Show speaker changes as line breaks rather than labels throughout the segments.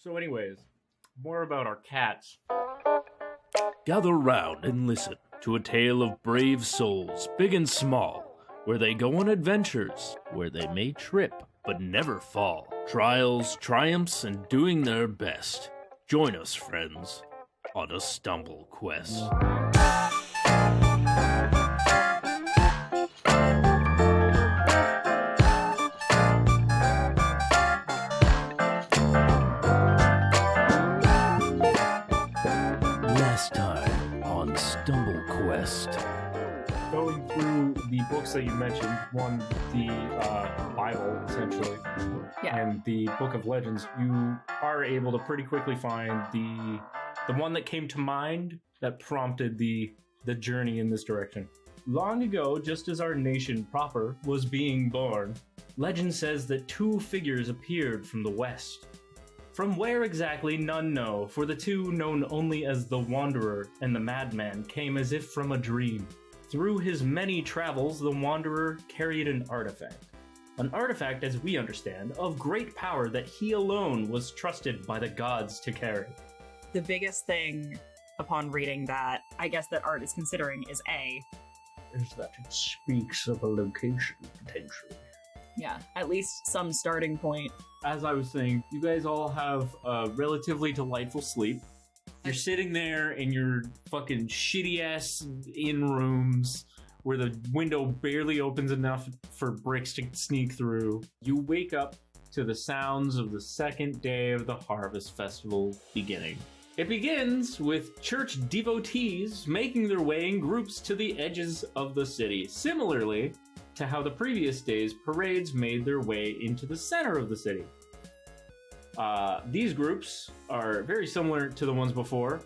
So anyways, more about our cats.
Gather round and listen to a tale of brave souls, big and small, where they go on adventures, where they may trip but never fall. Trials, triumphs, and doing their best. Join us, friends, on a stumble quest. Last time on Stumble Quest.
Going through the books that you mentioned, one, the Bible, essentially, and the Book of Legends, you are able to pretty quickly find the one that came to mind that prompted the journey in this direction. Long ago, just as our nation proper was being born, legend says that two figures appeared from the west. From where exactly, none know, for the two, known only as the Wanderer and the Madman, came as if from a dream. Through his many travels, the Wanderer carried an artifact. An artifact, as we understand, of great power that he alone was trusted by the gods to carry.
The biggest thing upon reading that, I guess that Art is considering, is
Is that it speaks of a location, potentially.
Yeah, at least some starting point.
As I was saying, you guys all have a relatively delightful sleep. You're sitting there in your fucking shitty-ass inn rooms where the window barely opens enough for Brix to sneak through. You wake up to the sounds of the second day of the Harvest Festival beginning. It begins with church devotees making their way in groups to the edges of the city, similarly to how the previous day's parades made their way into the center of the city. These groups are very similar to the ones before,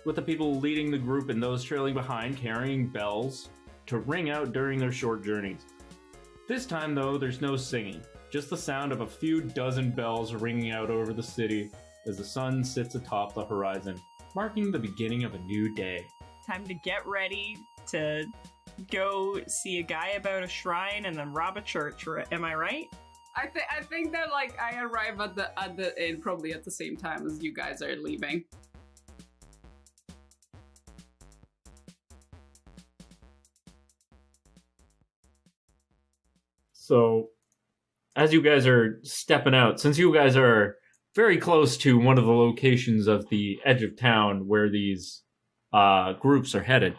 with the people leading the group and those trailing behind carrying bells to ring out during their short journeys. This time, though, there's no singing, just the sound of a few dozen bells ringing out over the city as the sun sits atop the horizon, marking the beginning of a new day.
Time to get ready to go see a guy about a shrine and then rob a church, am I right?
I think that like I arrive at the inn probably at the same time as you guys are leaving.
So, as you guys are stepping out, since you guys are very close to one of the locations of the edge of town where these groups are headed,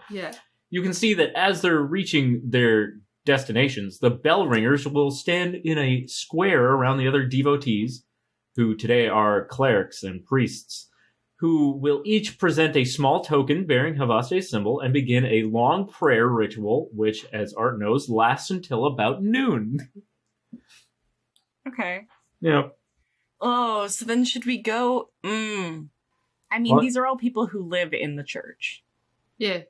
you can see that as they're reaching their destinations, the bell ringers will stand in a square around the other devotees, who today are clerics and priests, who will each present a small token bearing Havaste's symbol and begin a long prayer ritual, which, as Art knows, lasts until about noon.
Okay.
Yeah.
Oh, so then should we go? I mean,
What?
These are all people who live in the church.
Yeah.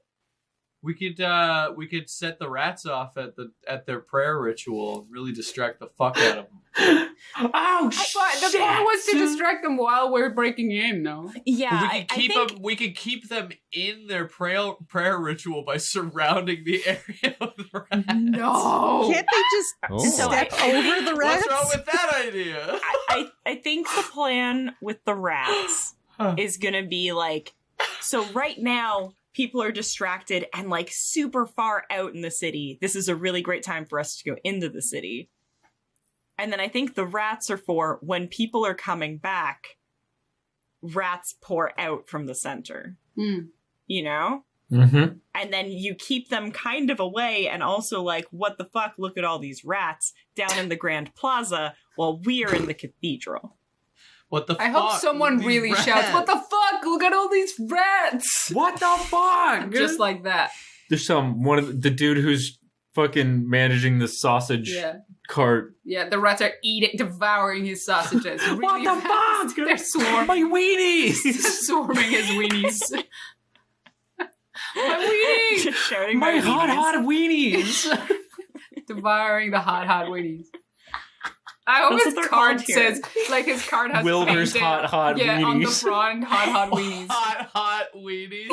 We could set the rats off at their prayer ritual and really distract the fuck out of them.
Oh,
The plan was to distract them while we're breaking in, no?
Yeah,
We could keep them in their prayer ritual by surrounding the area of the rats.
No!
Can't they just step over the rats?
What's wrong with that idea?
I think the plan with the rats is gonna be like, so right now people are distracted and like super far out in the city. This is a really great time for us to go into the city. And then I think the rats are for when people are coming back, rats pour out from the center. You know?
Mm-hmm.
And then you keep them kind of away and also like, what the fuck, look at all these rats down in the Grand Plaza while we're in the cathedral.
What the fuck?
I hope someone
These
really
rats.
shouts, "What the fuck? Look at all these rats!"
What the fuck?
Just like that.
There's one of the dude who's fucking managing the sausage cart.
Yeah, the rats are devouring his sausages. Really
What the
fast.
fuck?
They're swarming.
My weenies!
Swarming his weenies. My weenies!
Just shouting
My
my
hot
weenies.
weenies!
Devouring the hot weenies. I hope
That's
his
what they're
card
called here.
says, like his card has
Wilbur's
painted,
hot
yeah, on the
weenies.
front, hot weenies.
Hot weenies.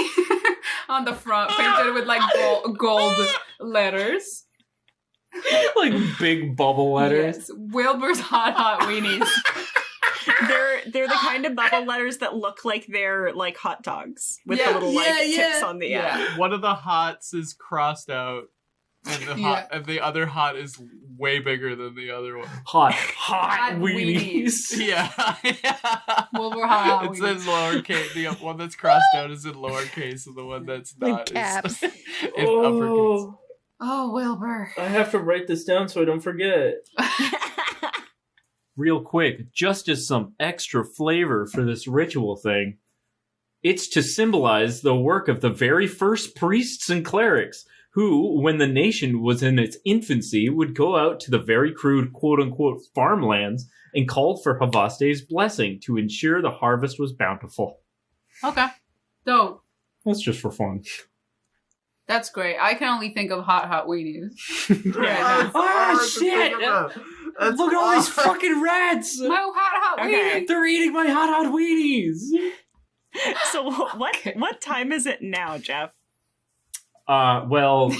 On the front, painted with like gold letters.
Like big bubble letters.
Yes, Wilbur's hot weenies.
They're the kind of bubble letters that look like they're like hot dogs with the little tips on the end.
One of the hots is crossed out, and the other hot is way bigger than the other one.
Hot weenies.
Yeah.
Well, we're hot.
It's in lowercase. The one that's crossed out is in lowercase, and the one that's not
caps.
is in uppercase.
Oh, Wilbur.
I have to write this down so I don't forget. Real quick, just as some extra flavor for this ritual thing, it's to symbolize the work of the very first priests and clerics, who, when the nation was in its infancy, would go out to the very crude quote-unquote farmlands and called for Havaste's blessing to ensure the harvest was bountiful.
Okay. Dope.
That's just for fun.
That's great. I can only think of hot weenies.
Shit! Look at all these fucking rats!
My hot weenies!
They're eating my hot weenies!
So what time is it now, Jeph?
Well,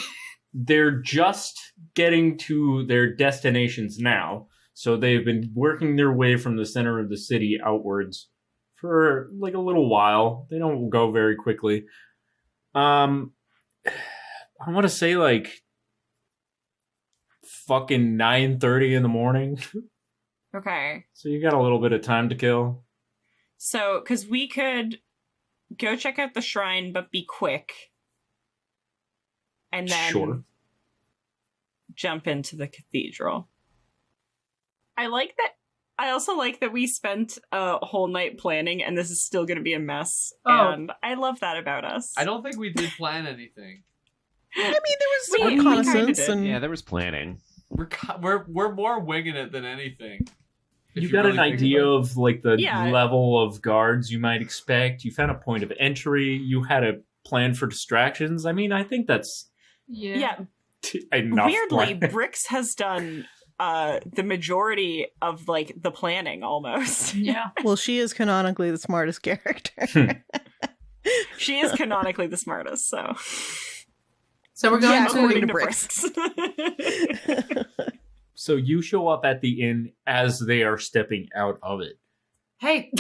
they're just getting to their destinations now. So they've been working their way from the center of the city outwards for like a little while. They don't go very quickly. I want to say like fucking 9:30 in the morning.
Okay.
So you got a little bit of time to kill.
So, because we could go check out the shrine, but be quick. And then jump into the cathedral. I also like that we spent a whole night planning, and this is still going to be a mess.
Oh.
And I love that about us.
I don't think we did plan anything.
I mean, there was some
We
reconnaissance
kinda
and
Yeah, there was planning.
We're more winging it than anything.
You got an idea of like the
Yeah.
level of guards you might expect. You found a point of entry. You had a plan for distractions. I mean, I think that's
Yeah.
enough.
Weirdly,
plan.
Brix has done the majority of like the planning almost.
Yeah.
well, she is canonically the smartest character.
She is canonically the smartest, so
So we're going
Yeah,
to
according to
Brix.
Brix.
So you show up at the inn as they are stepping out of it.
Hey.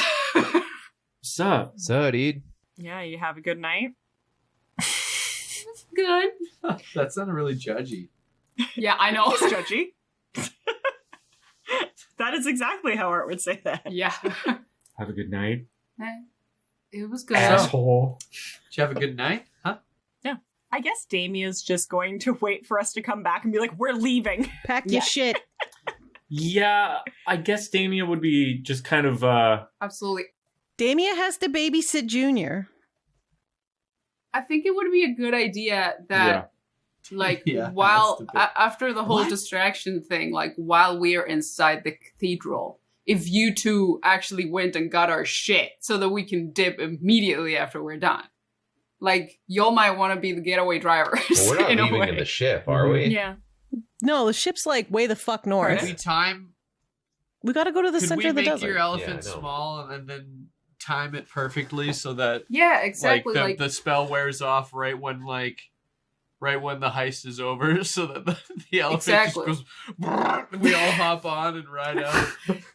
Sup?
So, dude.
Yeah, you have a good night.
Good.
That sounded really judgy.
Yeah, I know.
It's judgy. That is exactly how Art would say that.
Yeah.
Have a good night,
It was good.
asshole.
Did you have a good night? Huh?
I guess Damia's just going to wait for us to come back and be like, we're leaving.
Pack your shit.
Yeah, I guess Damia would be just kind of
Absolutely.
Damia has to babysit Junior.
I think it would be a good idea that, like,
Yeah,
while
that's the bit.
after the whole distraction thing, like, while we're inside the cathedral, if you two actually went and got our shit so that we can dip immediately after we're done. Like, y'all might want to be the getaway drivers.
Well, we're not
in a
leaving
way.
in the ship, are we?
Yeah.
No, the ship's like way the fuck north.
Could we time?
We gotta go to the
Could
center
we
of the
make
desert.
your elephant
Yeah, I know.
small and then time it perfectly so that
Yeah, exactly.
like the spell wears off right when the heist is over, so that the elephant
Exactly.
just goes. We all hop on and ride out.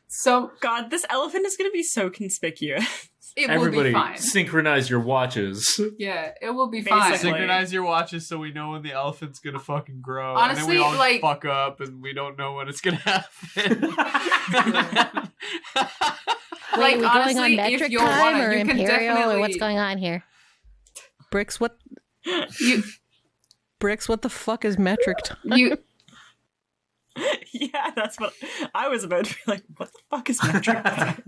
So
God, this elephant is going to be so conspicuous.
it
everybody
will be fine.
synchronize your watches.
Yeah, it will be
Basically.
fine.
Synchronize your watches so we know when the elephant's gonna fucking grow.
Honestly,
and then we all
like-
fuck up and we don't know when it's gonna happen.
Like,
Wait, are we
honestly,
going on
if
metric
you
time
wanna,
or
you can
imperial
definitely.
or what's going on here?
Brix, what?
You,
Brix, what the fuck is metric time?
you,
Yeah, that's what I was about to be like, what the fuck is metric?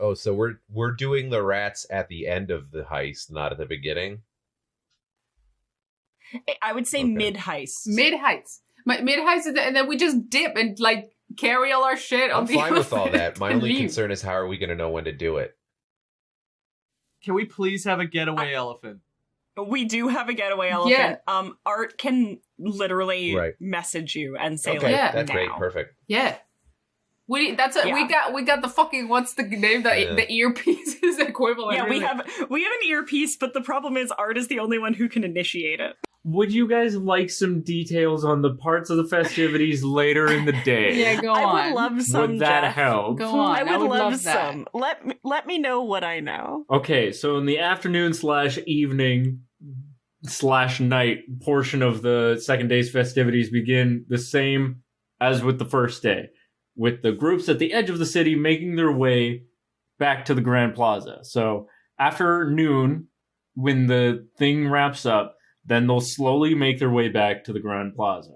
Oh, so we're doing the rats at the end of the heist, not at the beginning.
I would say
Okay.
mid-heist.
mid heights, and then we just dip and like carry all our shit on
I'm
the
fine with all
elephant
that. My
and
only
leave.
concern is how are we going to know when to do it?
Can we please have a getaway elephant?
We do have a getaway elephant.
Yeah.
Art can literally
Right.
message you and say
Okay,
like,
that's
now.
great, perfect.
Yeah. We got the fucking what's the name
Yeah.
the earpiece is equivalent.
Yeah, we
really.
have an earpiece, but the problem is Art is the only one who can initiate it.
would you guys like some details on the parts of the festivities later in the day?
Yeah, go on.
I would love some.
Would that
Jeph.
help?
Go on.
I would love
that.
some. Let me know what I know.
Okay, so in the afternoon/evening/night portion of the second day's festivities begin the same as with the first day, with the groups at the edge of the city making their way back to the Grand Plaza. So after noon, when the thing wraps up, then they'll slowly make their way back to the Grand Plaza.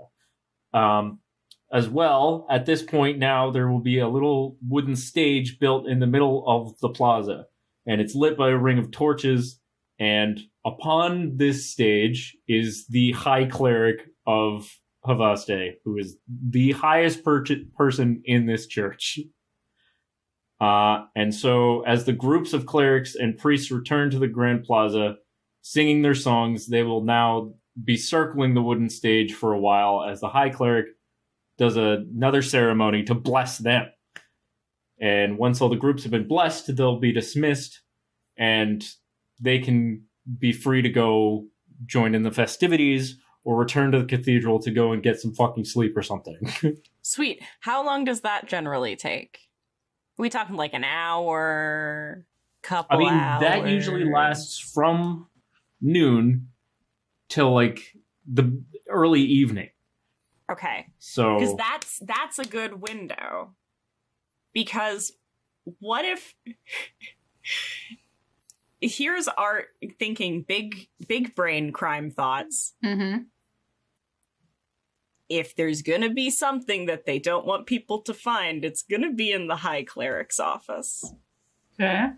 As well, at this point now, there will be a little wooden stage built in the middle of the plaza, and it's lit by a ring of torches, and upon this stage is the High Cleric of Havaste, who is the highest person in this church. And so, as the groups of clerics and priests return to the Grand Plaza, singing their songs, they will now be circling the wooden stage for a while as the High Cleric does another ceremony to bless them. And once all the groups have been blessed, they'll be dismissed, and they can be free to go join in the festivities or return to the cathedral to go and get some fucking sleep or something.
Sweet. How long does that generally take? Are we talking like an hour? Couple hours?
That usually lasts from noon till like the early evening.
Okay.
So
because that's a good window. Because what if here's our thinking big brain crime thoughts.
Mm-hmm.
If there's gonna be something that they don't want people to find, it's gonna be in the High Cleric's office.
Okay.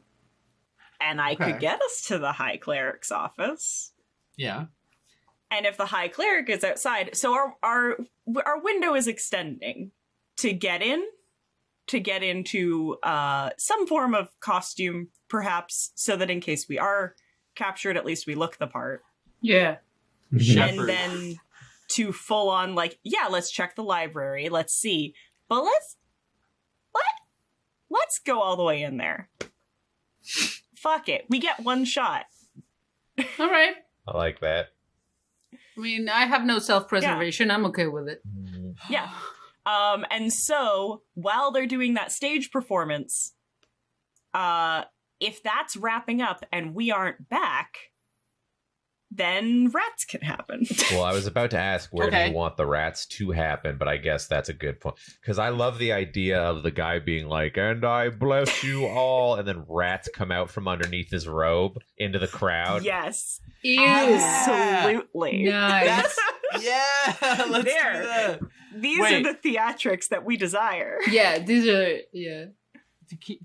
And I could get us to the High Cleric's office.
Yeah.
And if the High Cleric is outside, so our window is extending to get into some form of costume, perhaps, so that in case we are captured, at least we look the part.
Yeah.
And then to full on, like, yeah, let's check the library, let's see. But let's go all the way in there. Fuck it. We get one shot.
All right.
I like that.
I mean, I have no self-preservation. Yeah. I'm okay with it.
Yeah. And so, while they're doing that stage performance, if that's wrapping up and we aren't back, then rats can happen.
Well, I was about to ask, where do you want the rats to happen? But I guess that's a good point. Because I love the idea of the guy being like, and I bless you all, and then rats come out from underneath his robe into the crowd.
Yes.
Ew.
Absolutely.
Nice.
Yeah, let's do that.
These are the theatrics that we desire.
Yeah, these are, yeah.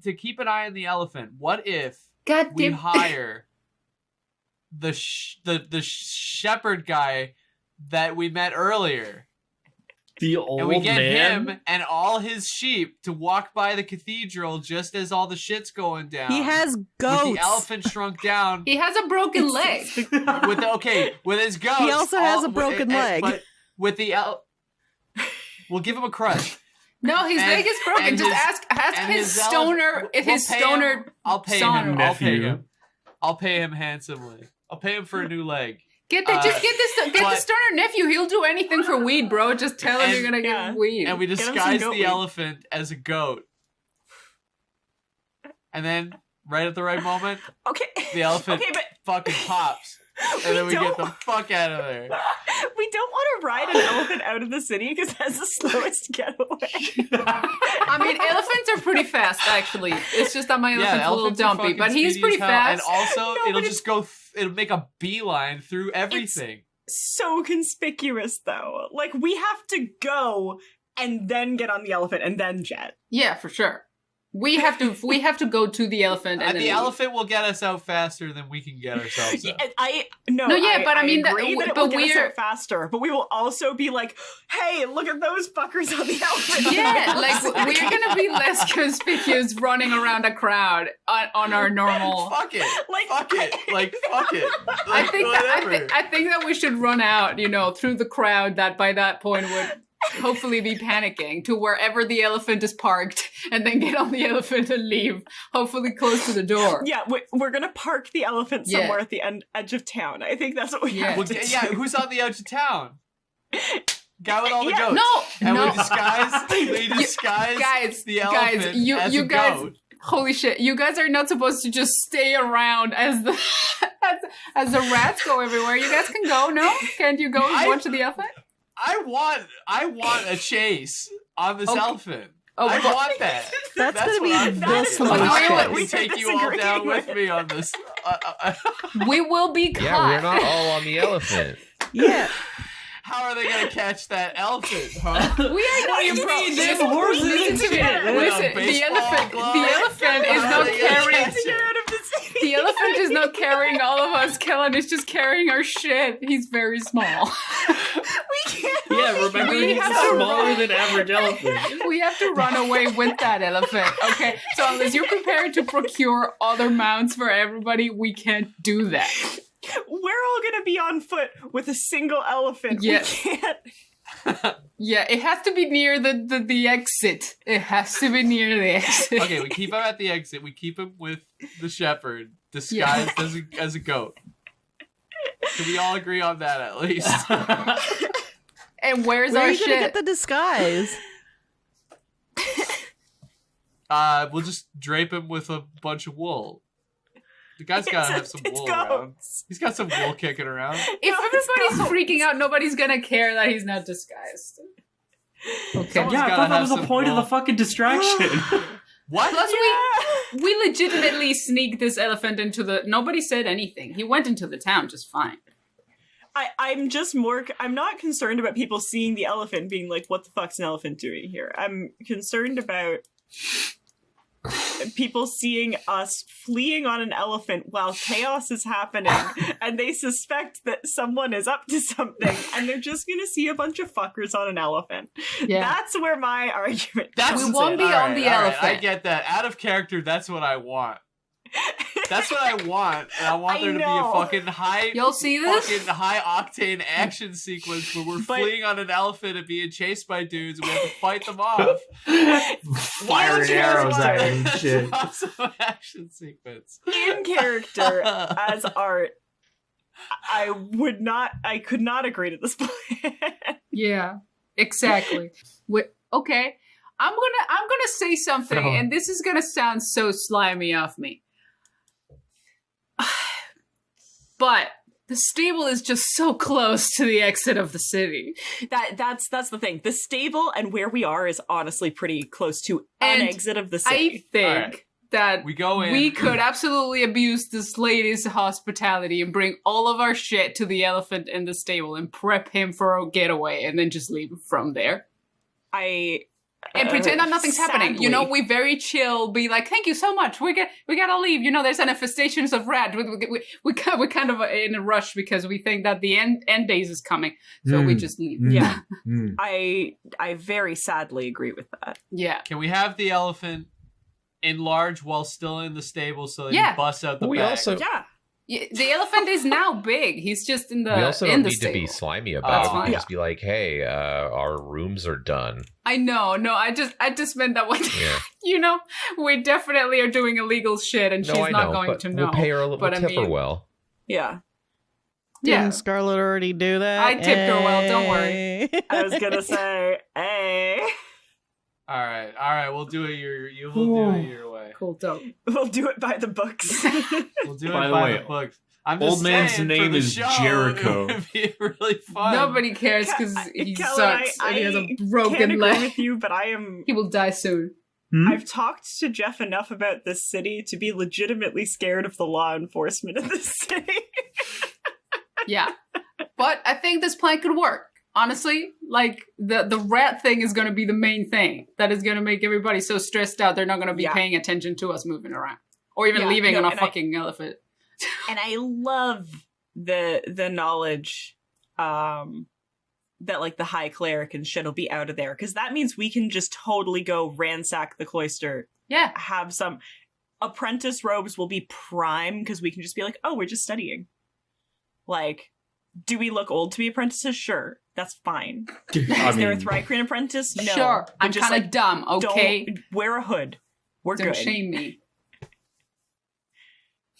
To keep an eye on the elephant, what if
God
we hire the shepherd guy that we met earlier?
The old man?
And we get him and all his sheep to walk by the cathedral just as all the shit's going down.
He has goats.
With the elephant shrunk down.
He has a broken leg.
with his goats.
He also has a broken leg.
But with the we'll give him a crutch.
No, his leg is broken. Just ask his stoner.
I'll pay him. I'll pay him handsomely. I'll pay him for a new leg.
Get the stoner nephew. He'll do anything for weed, bro. Just tell him you're gonna give him weed.
And we disguise the elephant as a goat. And then, right at the right moment, the elephant fucking pops. And then we get the fuck out of there.
We don't want to ride an elephant out of the city because that's the slowest getaway.
I mean, elephants are pretty fast, actually. It's just that my elephant's a little dumpy, but he's pretty fast.
And also, it'll just go, it'll make a beeline through everything.
It's so conspicuous, though. Like, we have to go and then get on the elephant and then jet.
Yeah, for sure. We have to go to the elephant, and
the elephant will get us out faster than we can get ourselves out.
But I mean, agree that it will get us out faster. But we will also be like, "Hey, look at those fuckers on the elephant!"
Yeah, like we're gonna be less conspicuous running around a crowd on our normal.
Fuck it, fuck it. Like,
I think that we should run out, through the crowd that by that point would hopefully be panicking to wherever the elephant is parked and then get on the elephant and leave, hopefully close to the door.
Yeah, we're gonna park the elephant somewhere at the edge of town. I think that's what we have to do.
Yeah, who's on the edge of town? Guy with all the goats.
No,
and
no.
we disguise
Guys,
the elephant
guys,
as
you
a
guys,
goat.
holy shit, you guys are not supposed to just stay around as the as the rats go everywhere. You guys can go, no? Can't you go and watch the elephant?
I want a chase on this elephant.
Oh,
I want that.
That's
what
gonna
I'm
be
thinking.
the solution.
We take you all down with me on this.
We will be caught.
Yeah, we're not all on the elephant.
Yeah.
How are they gonna catch that elephant, huh?
We are going to
mean?
this
Them
horses.
horses and shit.
Listen, the elephant is not carrying. The elephant is not carrying all of us. Kellan is just carrying our shit. He's very small.
We can't.
Yeah, remember
We
he's
have to
smaller than average elephant.
We have to run away with that elephant. Okay, so unless you're prepared to procure other mounts for everybody, we can't do that.
We're all gonna be on foot with a single elephant.
Yes.
We can't.
Yeah, it has to be near the exit. It has to be near the exit.
Okay, we keep him at the exit. We keep him with the shepherd, disguised as a goat. Can we all agree on that at least?
And where's
Where
our
are you
shit?
gonna get the disguise?
We'll just drape him with a bunch of wool. The guy's gotta have some wool around. He's got some wool kicking around.
If everybody's freaking out, nobody's gonna care that he's not disguised. Okay.
Someone's
Yeah, I
gotta
thought that
have
was the
some
point of the
wool.
fucking distraction.
What?
Plus, we legitimately sneaked this elephant into the. Nobody said anything. He went into the town just fine.
I'm not concerned about people seeing the elephant being like, what the fuck's an elephant doing here? I'm concerned about people seeing us fleeing on an elephant while chaos is happening and they suspect that someone is up to something and they're just gonna see a bunch of fuckers on an elephant.
Yeah.
That's where my argument
That's
comes
We won't
in.
be on the elephant.
I get that. Out of character, that's what I want. That's what I want, and I want
I
there to be a
know.
fucking high,
You'll see this?
fucking high octane action sequence where we're fleeing on an elephant and being chased by dudes, and we have to fight them off.
Firing arrows at him and
That's
shit.
an awesome action sequence.
In character as art, I could not agree to this plan.
Yeah, exactly. Okay, I'm gonna say something,
So-
and this is gonna sound so slimy off me. But the stable is just so close to the exit of the city.
That's the thing. The stable and where we are is honestly pretty close to an
And
exit of the
I
city.
think
Alright.
that
We go in.
we could absolutely abuse this lady's hospitality and bring all of our shit to the elephant in the stable and prep him for a getaway and then just leave from there. And pretend that nothing's happening. You know, we very chill, be like, thank you so much. We gotta leave. You know, there's an infestation of rat. We're kind of in a rush because we think that the end days is coming. So we just leave.
Yeah.
Mm.
I very sadly agree with that.
Yeah.
Can we have the elephant enlarge while still in the stable so that
Yeah.
he busts out the
We
bag?
also
Yeah, the elephant is now big. He's just in the
we also
in
don't
the
need to be
stable.
slimy about it.
Oh.
We can
Yeah.
just be like, hey, our rooms are done.
I know. No, I just meant that when
Yeah.
you know, we definitely are doing illegal shit, and
No,
she's
I
not
know,
going
but
to know.
we'll pay her a little
but I
tip her
mean-
well.
Yeah.
Yeah.
Didn't Scarlet already do that?
I tipped her well, don't worry.
Hey.
I was gonna say, hey,
All right. We'll do it your way.
Cool, dope.
we'll do it by the books.
We'll do
By
it
the
by
way,
the books. I'm
old
just
man's
saying,
name
for the
is
show,
Jericho.
It would be really fun.
Nobody cares because he
Kellan,
sucks and he has a broken
can't agree
leg.
with you, but I am.
He will die soon.
I've talked to Jeph enough about this city to be legitimately scared of the law enforcement in this city.
Yeah. But I think this plan could work. Honestly, like the rat thing is going to be the main thing that is going to make everybody so stressed out they're not going to be
Yeah.
paying attention to us moving around or even
Yeah,
leaving
no,
on a
and
fucking elephant.
And I love the knowledge that like the high cleric and shit will be out of there, because that means we can just totally go ransack the cloister,
Yeah.
have some apprentice robes will be prime because we can just be like, oh, we're just studying. Like, do we look old to be apprentices? Sure. That's fine.
I
Is there a
mean,
Thrycreen apprentice? No.
Sure,
But
I'm
just,
kind of dumb, okay?
Don't wear a hood. We're
Don't
good.
shame me.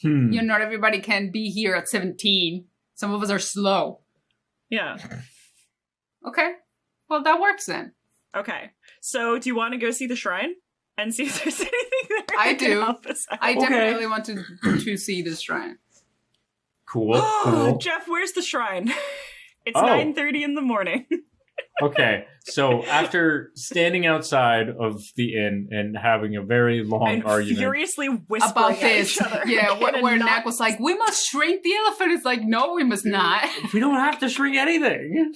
hmm.
Not everybody can be here at 17. Some of us are slow.
Yeah.
Okay. Well, that works then.
Okay. So, do you want to go see the shrine and see if there's anything there?
I
that can
do.
help us out?
I
Okay.
definitely want to see this shrine.
Cool. Cool.
Jeff, where's the shrine? It's
Oh.
9:30 in the morning.
Okay, so after standing outside of the inn and having a very long
And
argument,
furiously whispering
About
at
this.
each other.
Yeah,
in a
where
not-
Knack was like, we must shrink the elephant. It's like, no, we must not.
we don't have to shrink anything.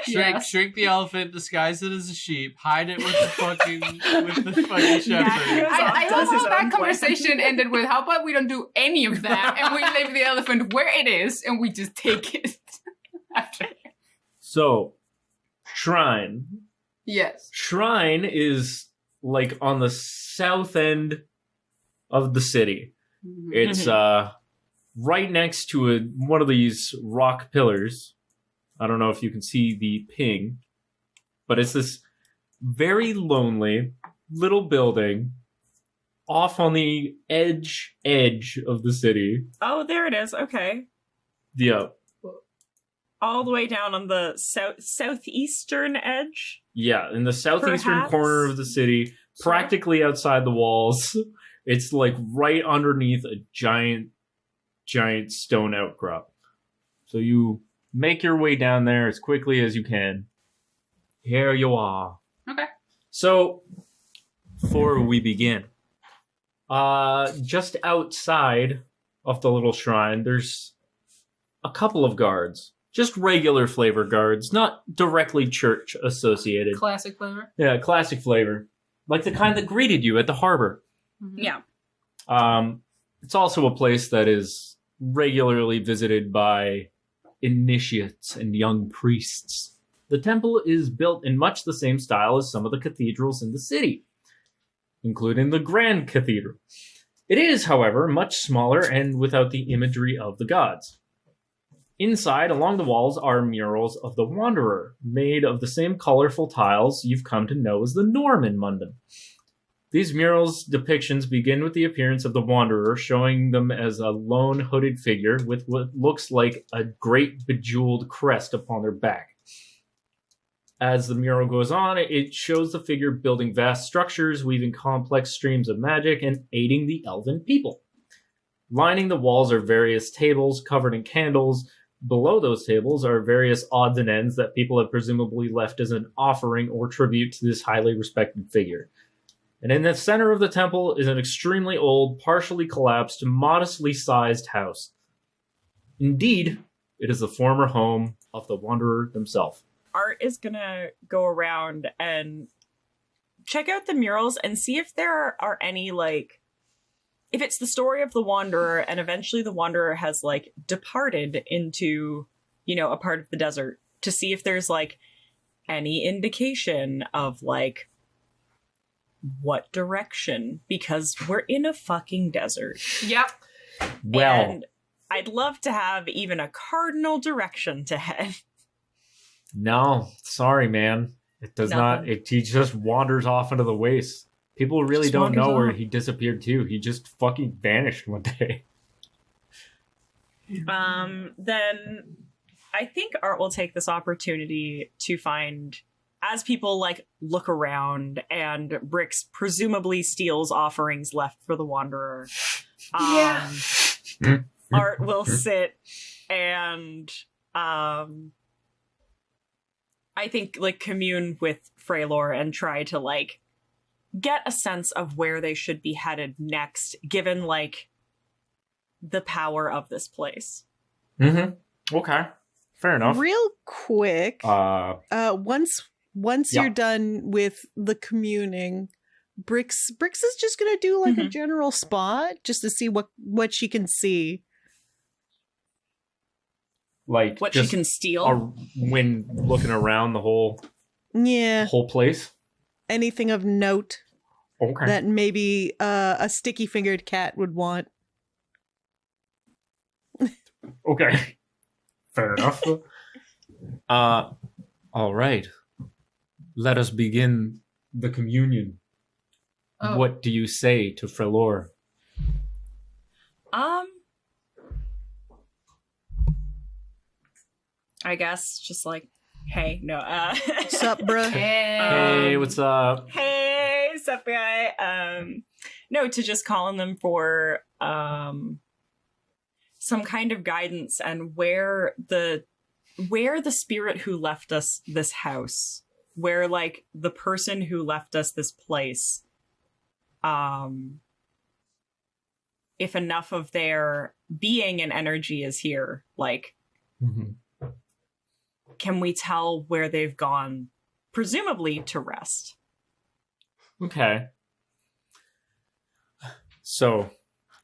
Shrink the elephant, disguise it as a sheep, hide it with the fucking shepherd.
Yeah.
I
Does
love
his
how
own
that
plan.
conversation ended with, how about we don't do any of that and we leave the elephant where it is and we just take it after.
So, shrine.
Yes.
Shrine is like on the south end of the city. It's right next to one of these rock pillars. I don't know if you can see the ping, but it's this very lonely little building off on the edge of the city.
Oh, there it is. Okay.
Yeah.
All the way down on the southeastern edge.
Yeah, in the southeastern
Perhaps?
corner of the city, practically outside the walls. It's like right underneath a giant stone outcrop. So you make your way down there as quickly as you can. Here you are.
Okay.
So, before we begin, just outside of the little shrine, there's a couple of guards. Just regular flavor guards, not directly church associated.
Classic flavor.
Yeah, classic flavor. Like the kind that greeted you at the harbor.
Yeah.
It's also a place that is regularly visited by initiates and young priests. The temple is built in much the same style as some of the cathedrals in the city, including the Grand Cathedral. It is, however, much smaller and without the imagery of the gods. Inside, along the walls, are murals of the Wanderer, made of the same colorful tiles you've come to know as the Norman Mundum. These murals' depictions begin with the appearance of the Wanderer, showing them as a lone hooded figure with what looks like a great bejeweled crest upon their back. As the mural goes on, it shows the figure building vast structures, weaving complex streams of magic, and aiding the elven people. Lining the walls are various tables covered in candles. Below those tables are various odds and ends that people have presumably left as an offering or tribute to this highly respected figure. And in the center of the temple is an extremely old, partially collapsed, modestly sized house. Indeed, it is the former home of the Wanderer himself.
Art is gonna go around and check out the murals and see if there are any, like, if it's the story of the Wanderer and eventually the Wanderer has, like, departed into, you know, a part of the desert, to see if there's, like, any indication of, like, what direction, because we're in a fucking desert.
Yep.
Well,
And I'd love to have even a cardinal direction to head.
no, sorry, man. It does not. He just wanders off into the waste. People really
Just
don't know
wanders
where
off.
he disappeared to. He just fucking vanished one day.
Then I think Art will take this opportunity to find, as people, like, look around and Brix presumably steals offerings left for the Wanderer.
Yeah.
Art will sit and I think, like, commune with Freylor and try to, like, get a sense of where they should be headed next, given, like, the power of this place.
Mm-hmm. Okay. Fair enough.
Real quick, once
Yeah.
you're done with the communing, Brix is just gonna do like a general spot just to see what she can see.
Like
What she
just
can steal.
when looking around the whole
Yeah,
place.
anything of note
Okay.
that maybe a sticky fingered cat would want.
Okay. Fair enough.
All right. Let us begin the communion.
Oh.
What do you say to Frelor?
I guess just like, hey, no,
Sup, bruh?
Hey, what's up?
Hey, sup, guy? No, to just calling them for some kind of guidance and where the spirit who left us this house, where like the person who left us this place, if enough of their being and energy is here, like, can we tell where they've gone, presumably to rest?
Okay. So,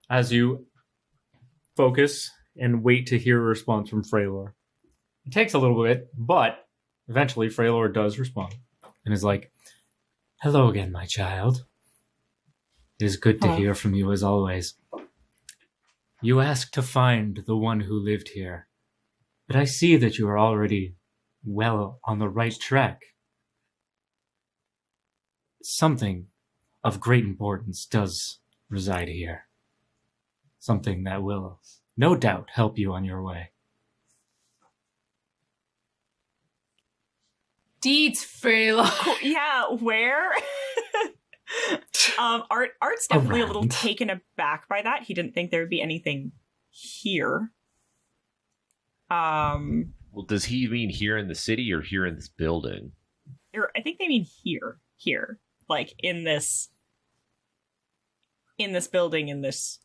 as you focus and wait to hear a response from Frelor, it takes a little bit, but eventually Frelor does respond and is like, "Hello again, my child. It is good to hear from you as always. You asked to find the one who lived here, but I see that you are already well on the right track. Something of great importance does reside here. Something that will, no doubt, help you on your way."
Deeds, Freyla.
Yeah, where? Art's definitely a little
Around.
taken aback by that. He didn't think there would be anything here.
Well, does he mean here in the city or here in this building?
I think they mean here, like in this building, in this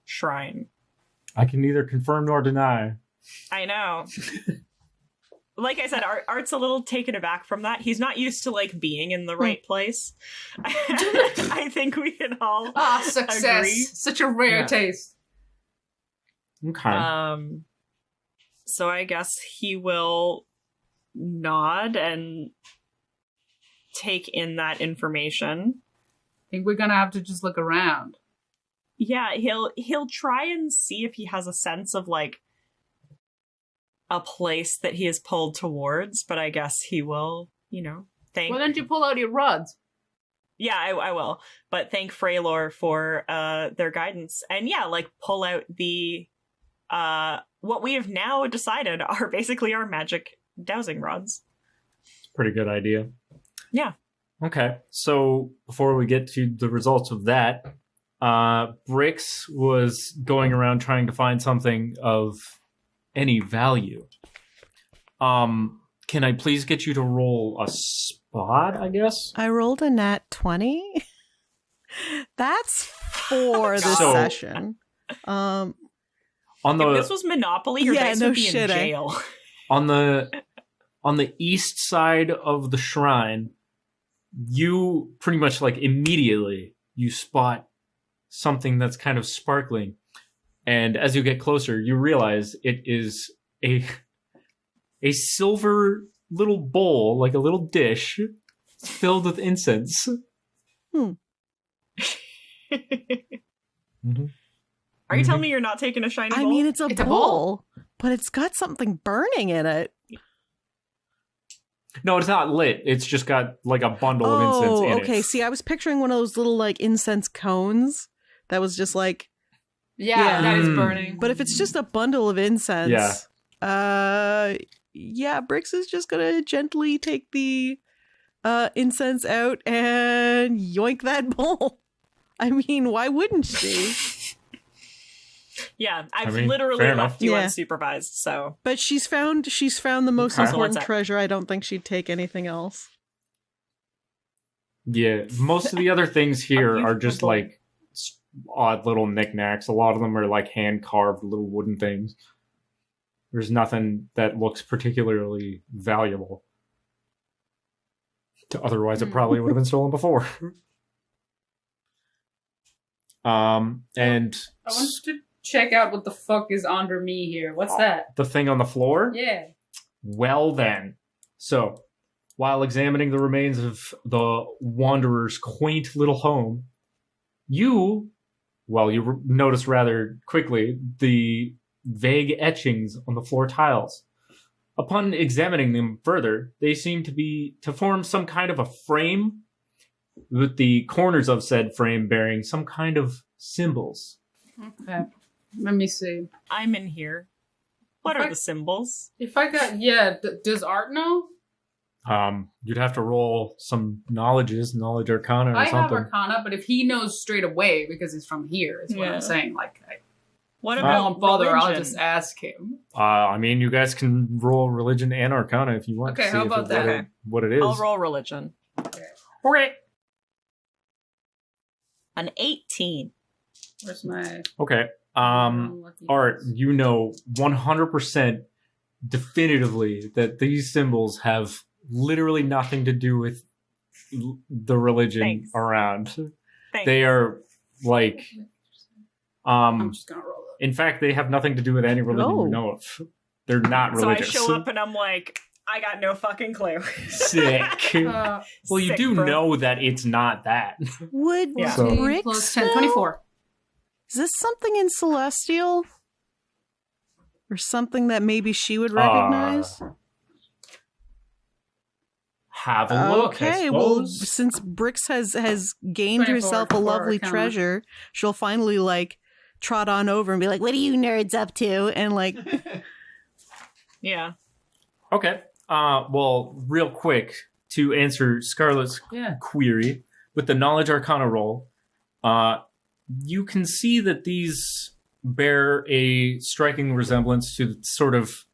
shrine.
I can neither confirm nor deny.
I know. Like I said, Art's a little taken aback from that. He's not used to like being in the right place. I think we can all
Success.
agree.
Such a rare taste.
Okay.
So I guess he will nod and take in that information.
I think we're gonna have to just look around.
Yeah, he'll try and see if he has a sense of like a place that he is pulled towards, but I guess he will, thank.
Why don't you pull out your rods?
Yeah, I will. But thank Frelor for their guidance. And yeah, like pull out the what we have now decided are basically our magic dowsing rods.
Pretty good idea.
Yeah.
Okay, so before we get to the results of that, Brix was going around trying to find something of any value. Can I please get you to roll a spot, I guess?
I rolled a nat 20. That's for this
So-
session.
On
If
the
this was Monopoly, your
Yeah,
dice
no
would be
shit,
in
eh?
jail.
on the east side of the shrine, you pretty much like immediately you spot something that's kind of sparkling, and as you get closer, you realize it is a silver little bowl, like a little dish, filled with incense. Mm-hmm.
Are you telling me you're not taking a shiny
I
bowl?
mean, it's a
It's a
bowl, but it's got something burning in it.
No, it's not lit. It's just got like a bundle of incense in it.
Okay. See, I was picturing one of those little like incense cones that was just like,
Yeah,
Yeah.
that is
Mm.
burning.
but if it's just a bundle of incense, yeah, Brix is just gonna gently take the incense out and yoink that bowl. I mean, why wouldn't she?
Yeah, I've
I mean,
literally
fair
left
enough.
you
Yeah.
unsupervised, so...
But she's found the most
Okay.
So what's
important
that?
treasure. I don't think she'd take anything else.
Yeah, most of the other things here are just
Unbelievable.
like odd little knickknacks. A lot of them are like hand carved little wooden things. There's nothing that looks particularly valuable. Otherwise, it probably would have been stolen before. And
I want to check out what the fuck is under me here. What's that?
the thing on the floor?
Yeah.
Well then. So, while examining the remains of the Wanderer's quaint little home, you notice rather quickly the vague etchings on the floor tiles. Upon examining them further, they seem to form some kind of a frame, with the corners of said frame bearing some kind of symbols.
Okay. Let me see.
I'm in here. What are the symbols?
If I got... does Art know?
You'd have to roll some knowledge arcana or
I
something.
have Arcana, but if he knows straight away because he's from here, is what I'm saying. Like,
what
I
about
won't bother.
religion?
I'll just ask him.
I mean, you guys can roll religion and arcana if you want.
Okay,
to see
how about that?
What it is.
I'll roll religion.
Okay.
An 18.
Where's my...
Okay.
unlucky
Art,
dice?
you know 100% definitively that these symbols have literally nothing to do with the religion
Thanks.
around.
Thanks.
They are like,
I'm just gonna roll it.
in fact, they have nothing to do with any religion you know of. They're not religious.
So I show up and I'm like, I got no fucking clue.
Sick. Well, you
Sick,
do
bro.
know that it's not that.
Would
Yeah.
So-
Brix
Plus 10,
know?
24.
Is this something in Celestial? Or something that maybe she would recognize?
Have a look.
Okay,
I
well,
suppose.
since Brix has gained
24
herself a
for
lovely
Arcana.
treasure, she'll finally like trot on over and be like, "What are you nerds up to?" And like,
Yeah.
Okay. Well, real quick to answer Scarlett's
Yeah.
query with the knowledge arcana roll, you can see that these bear a striking resemblance to the sort of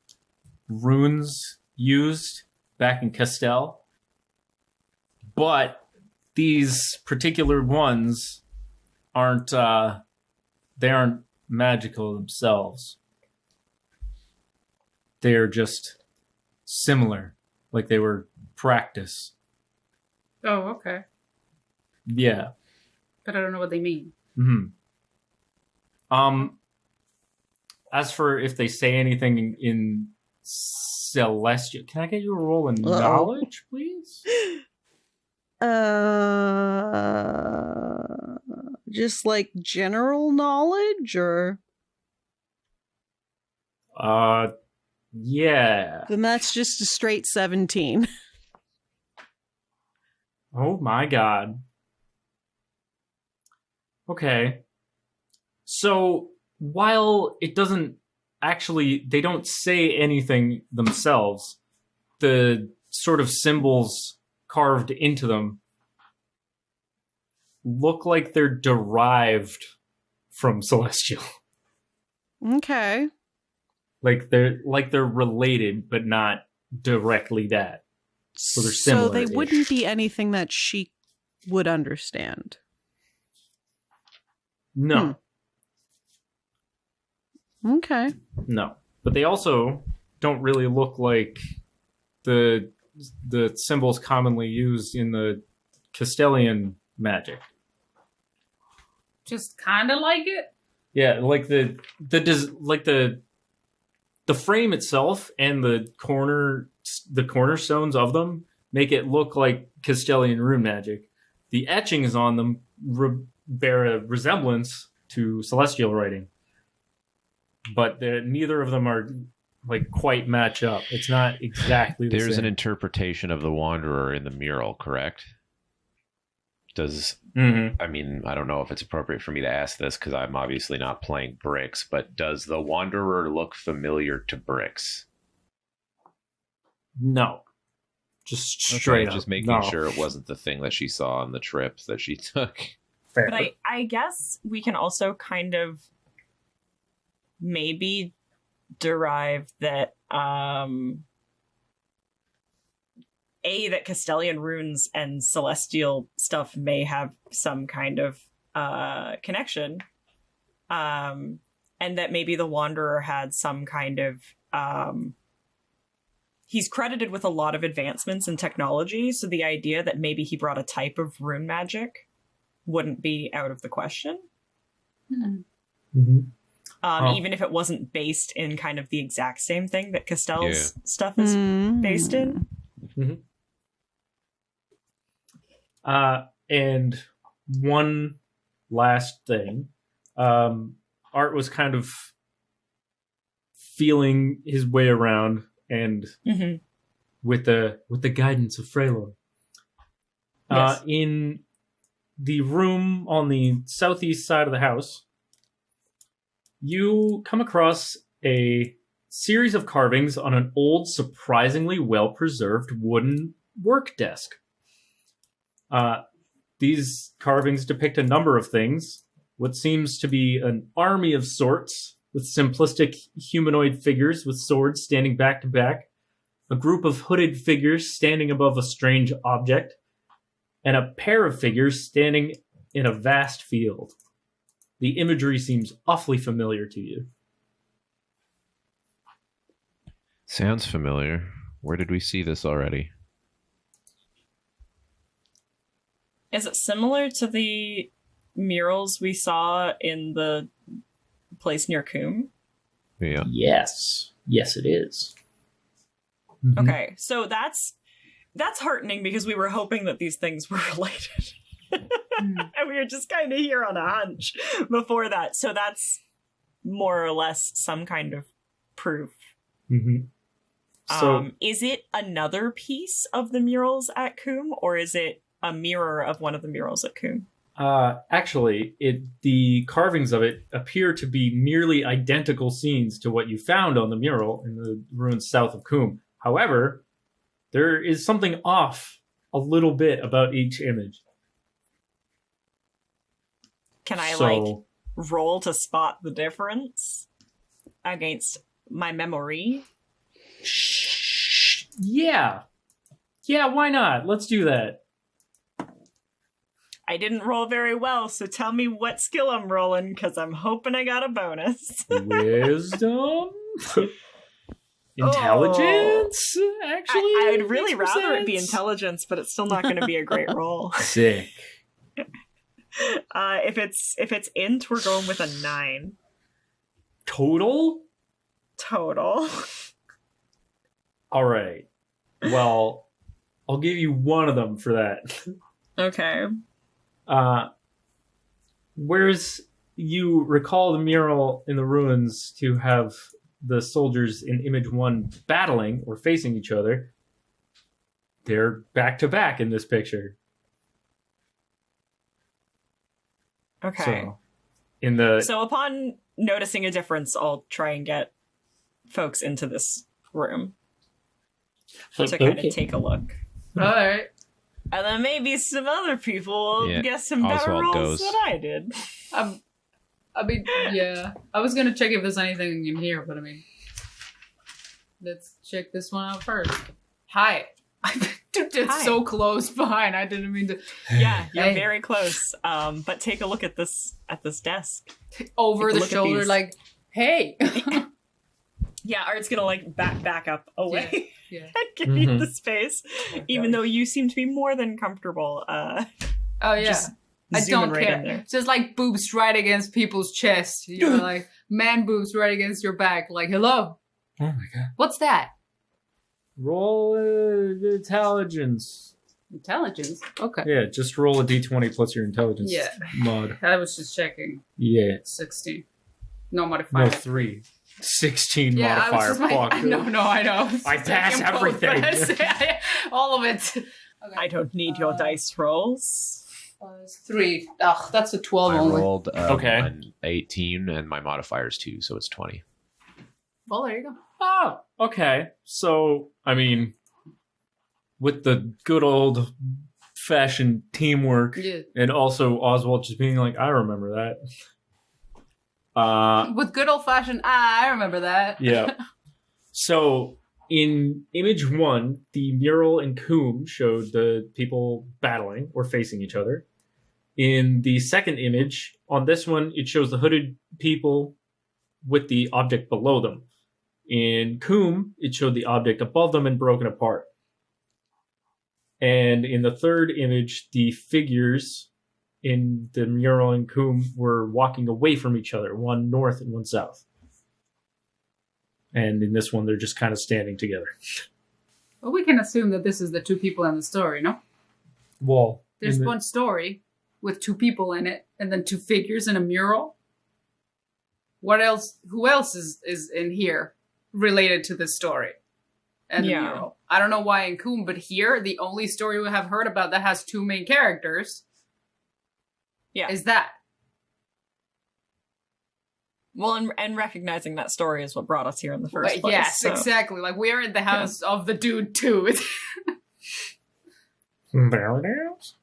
runes used back in Castell. But these particular ones aren't magical themselves. They're just similar, like they were practice.
Oh, okay.
Yeah.
But I don't know what they mean.
Hmm. As for if they say anything in Celestial, can I get you a roll in knowledge, please?
just like general knowledge, or
Yeah.
then that's just a straight 17.
Oh my god. Okay. So, while it doesn't actually, they don't say anything themselves, the sort of symbols carved into them look like they're derived from Celestial.
Okay.
Like they're related, but not directly that. So they're
So they
similar-ish.
wouldn't be anything that she would understand.
No.
Okay.
No. But they also don't really look like the symbols commonly used in the Castellian magic.
Just kind of like it?
Yeah, like the frame itself and the cornerstones of them make it look like Castellian rune magic. The etchings on them bear a resemblance to celestial writing, but neither of them are like quite match up. It's not exactly the
There's
same.
an interpretation of the Wanderer in the mural, correct? Does
Mhm.
I mean, I don't know if it's appropriate for me to ask this because I'm obviously not playing Brix, but does the Wanderer look familiar to Brix?
No. Just straight up.
Just making
no.
sure it wasn't the thing that she saw on the trips that she took.
Fair.
But I guess we can also kind of maybe derive that that Castellian runes and celestial stuff may have some kind of connection, and that maybe the Wanderer had some kind of he's credited with a lot of advancements in technology, so the idea that maybe he brought a type of rune magic wouldn't be out of the question.
Mhm.
Even if it wasn't based in kind of the exact same thing that Castell's stuff is based in.
Mm-hmm. And one last thing. Art was kind of feeling his way around and with the guidance of Freylo.
Yes.
In the room on the southeast side of the house, you come across a series of carvings on an old, surprisingly well-preserved wooden work desk. These carvings depict a number of things. What seems to be an army of sorts, with simplistic humanoid figures with swords standing back to back, a group of hooded figures standing above a strange object, and a pair of figures standing in a vast field. The imagery seems awfully familiar to you.
Sounds familiar. Where did we see this already?
Is it similar to the murals we saw in the place near Coombe?
Yeah.
Yes. Yes, it is. Mm-hmm.
Okay, so that's heartening because we were hoping that these things were related. And we were just kind of here on a hunch before that. So that's more or less some kind of proof.
Mm-hmm. So,
is it another piece of the murals at Coombe, or is it a mirror of one of the murals at Coombe?
Actually, the carvings of it appear to be nearly identical scenes to what you found on the mural in the ruins south of Coombe. However, there is something off a little bit about each image.
Can I, roll to spot the difference against my memory?
Yeah. Yeah, why not? Let's do that.
I didn't roll very well, so tell me what skill I'm rolling, because I'm hoping I got a bonus.
Wisdom? Intelligence? Actually?
I would really
makes
rather it be
sense.
intelligence, but it's still not going to be a great roll.
Sick.
If it's int, we're going with a 9.
Total?
Total.
All right. Well, I'll give you one of them for that.
Okay.
Whereas you recall the mural in the ruins to have the soldiers in image 1 battling or facing each other, they're back to back in this picture.
Okay.
So
upon noticing a difference, I'll try and get folks into this room to kind of take a look.
All right.
And then maybe some other people will get some better
Oswalt
rolls
goes.
than I did.
I mean, yeah. I was gonna check if there's anything in here, but I mean, let's check this one out first. Hi. Dude, it's
Hi.
so close behind. I didn't mean to.
Yeah, you're
Hey.
very close. But take a look at this desk.
Over
Take a
the
look at
shoulder,
these.
like, hey.
Yeah, Art's gonna like back up away
Yeah.
and give you
Mhm.
the space, even though you seem to be more than comfortable.
Oh yeah.
Just
I
zooming
don't
right
care.
in there.
It's just like boobs right against people's chest. You know, like man boobs right against your back. Like, hello,
oh my god.
what's that?
Roll intelligence.
Intelligence. Okay.
Yeah, just roll a d20 plus your intelligence
Yeah.
mod.
I was just checking.
Yeah.
16. No modifier.
No, 3. 16
Yeah, I was
modifier.
just like,
Fuck.
I know.
I pass
Taking both,
everything.
but I say- all of it. Okay.
I don't need your dice rolls.
3. Ugh, that's a 12
I
only.
rolled
Okay.
an 18, and my modifier is 2, so it's 20.
Well, there you go.
Oh, okay. So, I mean, with the good old fashioned teamwork,
Yeah.
and also Oswalt just being like, I remember that.
With good old fashioned, I remember that.
Yeah. So, in image 1, the mural in Coombe showed the people battling or facing each other. In the second image, on this one, it shows the hooded people with the object below them. In Coombe, it showed the object above them and broken apart. And in the third image, the figures in the mural in Coombe were walking away from each other, one north and one south. And in this one, they're just kind of standing together.
Well, we can assume that this is the two people in the story, no?
Well,
There's one story with two people in it, and then two figures in a mural. What else? Who else is in here related to this story? and the
Yeah.
mural. I don't know why in Coombe, but here, the only story we have heard about that has 2 main characters is that.
Well, and recognizing that story is what brought us here in the first place.
Yes,
so.
exactly. Like, we are in the house of the dude, too.
There it is.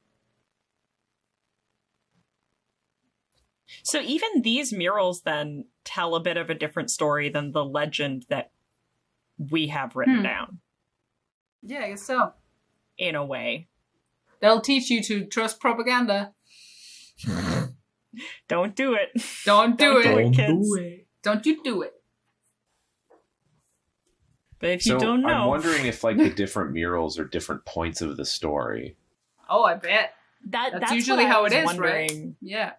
So even these murals then tell a bit of a different story than the legend that we have written down,
Yeah, I guess so.
in a way.
They'll teach you to trust propaganda.
Don't do it.
Don't do
Don't
it.
kids.
Don't you do it.
But if you don't know...
I'm wondering if like the different murals are different points of the story.
Oh, I bet.
That's
usually
what I
how
was
it is,
wondering.
Yeah.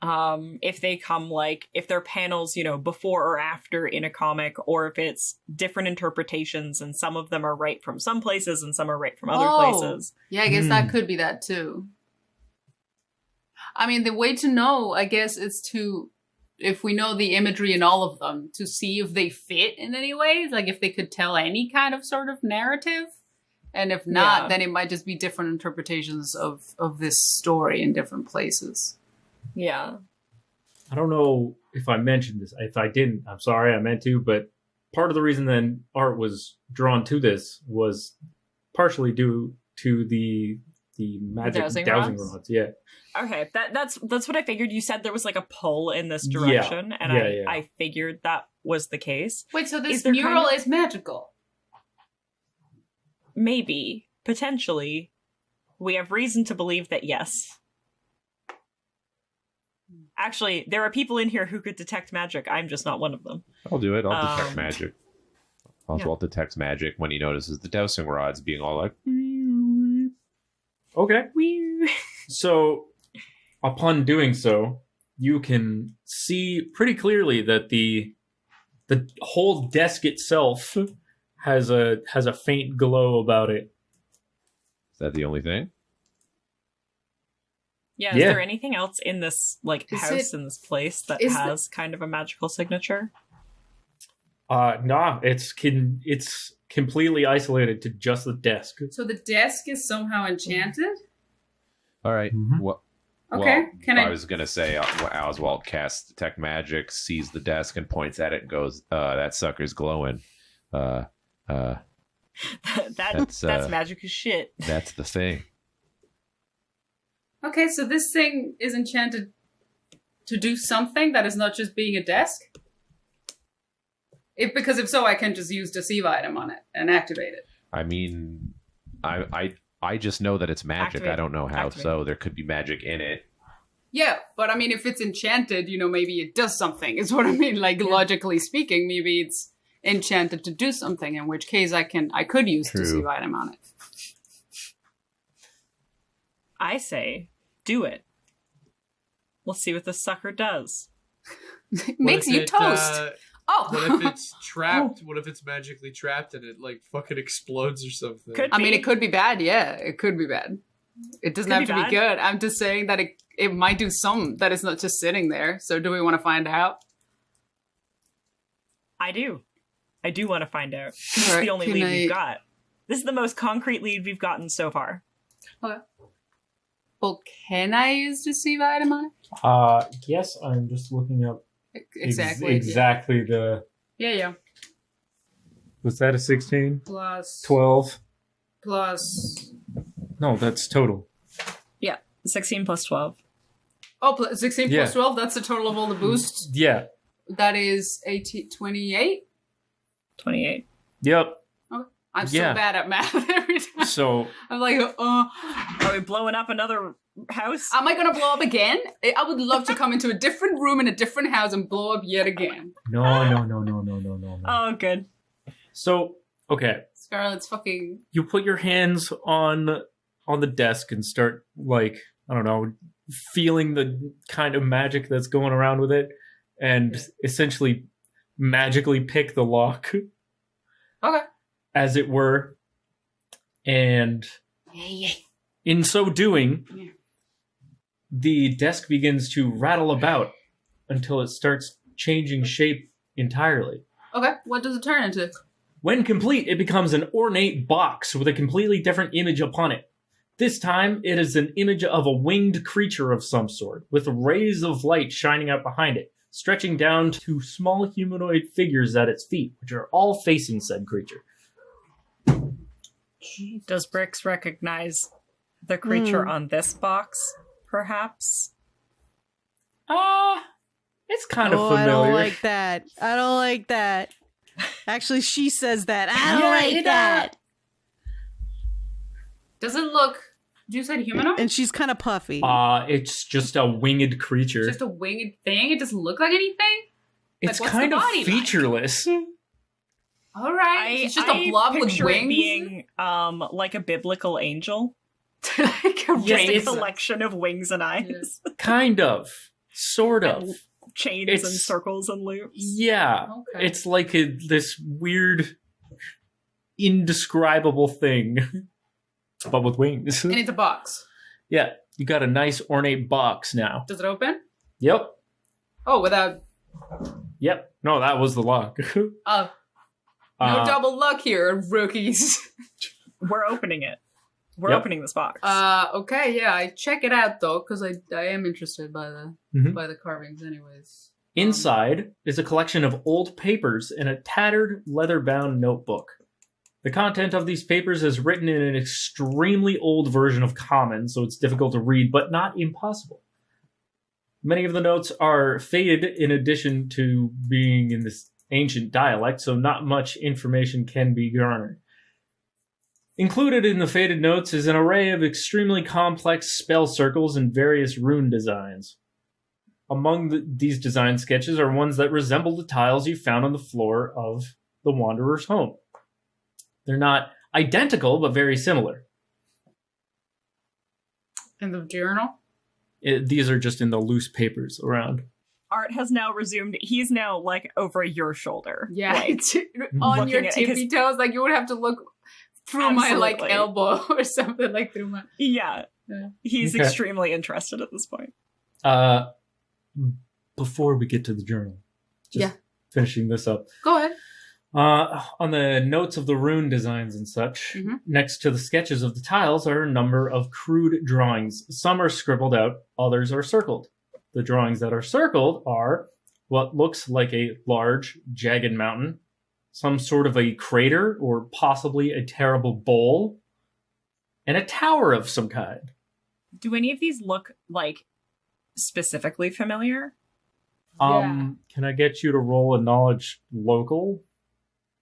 If they come like, if they're panels, you know, before or after in a comic, or if it's different interpretations and some of them are right from some places and some are right from other places.
Yeah, I guess that could be that too. I mean, the way to know, I guess, is to, if we know the imagery in all of them, to see if they fit in any way, like if they could tell any kind of sort of narrative. And if not, then it might just be different interpretations of this story in different places.
Yeah.
I don't know if I mentioned this. If I didn't, I'm sorry, I meant to, but part of the reason then art was drawn to this was partially due to the magic
Dowsing
rods. Yeah.
Okay, that's what I figured. You said there was like a pull in this direction, and I figured that was the case.
Wait, so
Is
this
there
mural
kind of-
is magical?
Maybe, potentially. We have reason to believe that yes. Actually, there are people in here who could detect magic. I'm just not one of them.
I'll do it. I'll detect magic. Oswalt detects magic when he notices the dowsing rods being all like...
Okay. So, upon doing so, you can see pretty clearly that the whole desk itself has a faint glow about it.
Is that the only thing?
Yeah, is there anything else in this house, in this place, that has kind of a magical signature?
Nah, it's completely isolated to just the desk.
So the desk is somehow enchanted?
All right.
Okay.
I was going to say, Oswalt casts Detect Magic, sees the desk, and points at it and goes, that sucker's glowing.
That's magic as shit.
That's the thing.
Okay, so this thing is enchanted to do something that is not just being a desk? Because if so, I can just use Deceive Item on it and activate it.
I mean, I just know that it's magic.
Activate.
I don't know how,
Activate.
so there could be magic in it.
Yeah, but I mean, if it's enchanted, maybe it does something, is what I mean. Logically speaking, maybe it's enchanted to do something, in which case I could use
True.
Deceive Item on it.
I say, do it. Let's see what this sucker does.
It makes you toast.
What if it's trapped? What if it's magically trapped and it fucking explodes or something?
Could
I mean,
be.
it could be bad. Yeah, it could be bad. It doesn't have to be good. I'm just saying that it might do something that is not just sitting there. So do we want to find out?
I do want to find out. This
All
is
right,
the only
can
lead
I-
we've got. This is the most concrete lead we've gotten so far.
Okay. Well, can I use Deceive Item on it?
Yes, I'm just looking up
Exactly.
exactly the...
Yeah.
Was that a 16?
Plus
12?
plus.
No, that's total.
Yeah, 16 plus 12.
Oh, 16
Yeah.
plus 12. That's the total of all the boosts.
Yeah.
That is 28.
28.
Yep.
I'm so
Yeah.
bad at math every time.
So,
I'm like,
Are we blowing up another house?
am I going to blow up again? I would love to come into a different room in a different house and blow up yet again.
no.
Oh, good.
So, okay.
Scarlett's fucking.
You put your hands on the desk and start, I don't know, feeling the kind of magic that's going around with it, and essentially magically pick the lock.
Okay.
As it were. And in so doing, the desk begins to rattle about until it starts changing shape entirely.
Okay. What does it turn into?
When complete, it becomes an ornate box with a completely different image upon it. This time, it is an image of a winged creature of some sort, with rays of light shining out behind it, stretching down to small humanoid figures at its feet, which are all facing said creature.
Does Brix recognize the creature on this box, perhaps?
It's kind of
Oh,
familiar.
I don't like that. I don't like that. Actually, she says that. I don't like that.
Does it look... You said humanoid?
And she's kind of puffy.
It's just a winged creature.
Just a winged thing? It doesn't look like anything?
It's
what's
kind
the
of
body like?
featureless.
All right. It's just a blob with
picture
wings?
It being like a biblical angel.
Like a
Just a
race.
collection of wings and eyes.
Kind of. Sort of.
And chains
It's-
and circles and loops.
Yeah.
Okay.
It's like this weird, indescribable thing, but with wings.
And it's a box.
Yeah. You got a nice ornate box now.
Does it open?
Yep.
Oh, without...
Yep. No, that was the lock.
No double luck here, rookies.
We're opening it. We're
Yep.
opening this box.
Okay, yeah, I check it out though, because I am interested by the
Mhm.
by the carvings, anyways.
Inside is a collection of old papers and a tattered, leather-bound notebook. The content of these papers is written in an extremely old version of Common, so it's difficult to read, but not impossible. Many of the notes are faded in addition to being in this ancient dialect, so not much information can be garnered. Included in the faded notes is an array of extremely complex spell circles and various rune designs. Among these design sketches are ones that resemble the tiles you found on the floor of the Wanderer's home. They're not identical, but very similar.
In the journal?
These are just in the loose papers around.
Art has now resumed. He's now like over your shoulder.
Yeah,
Like,
on
looking
your
at-
tippy toes, like you would have to look through my like
Absolutely.
elbow or something, like through my...
yeah.
Yeah.
He's
Okay.
extremely interested at this point.
Before we get to the journal, just
Yeah.
finishing this up.
Go ahead.
On the notes of the rune designs and such,
Mhm.
next to the sketches of the tiles are a number of crude drawings. Some are scribbled out, others are circled. The drawings that are circled are what looks like a large, jagged mountain, some sort of a crater or possibly a terrible bowl, and a tower of some kind.
Do any of these look like specifically familiar?
Can I get you to roll a knowledge local?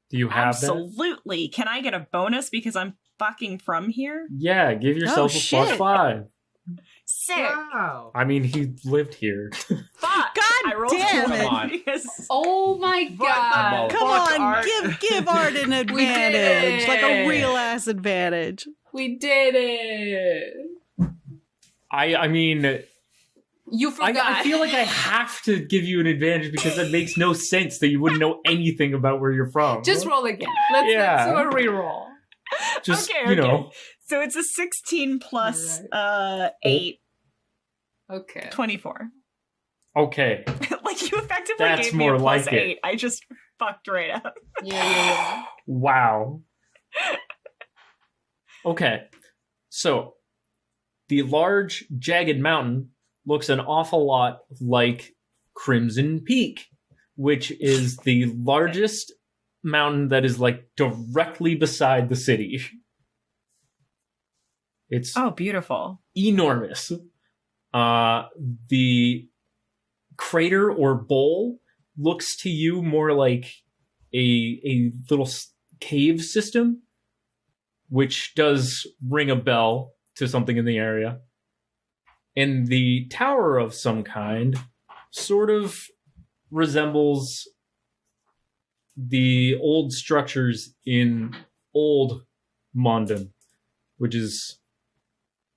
Do you have that?
Absolutely. Can I get a bonus because I'm fucking from here?
Yeah, give yourself a
shit.
+5.
Sick.
Wow.
I mean, he lived here.
Fuck.
God
I rolled
damn
a
it.
one because
Oh my god.
Come
Fuck
on,
Art.
give Art an advantage, like a real ass advantage.
We did it.
I mean,
You forgot.
I feel like I have to give you an advantage because it makes no sense that you wouldn't know anything about where you're from.
Just roll again. Let's do a reroll.
Just,
Okay,
you know.
So it's a 16 plus
Oh.
8,
Okay.
24.
Okay.
Like you effectively
That's
gave me
more
a plus
like it.
8. I just fucked right up.
Yeah.
Wow. Okay. So, the large, jagged mountain looks an awful lot like Crimson Peak, which is the largest mountain that is like directly beside the city. It's
Oh, beautiful.
enormous. The crater or bowl looks to you more like a little cave system, which does ring a bell to something in the area. And the tower of some kind sort of resembles the old structures in Old Mondon, which is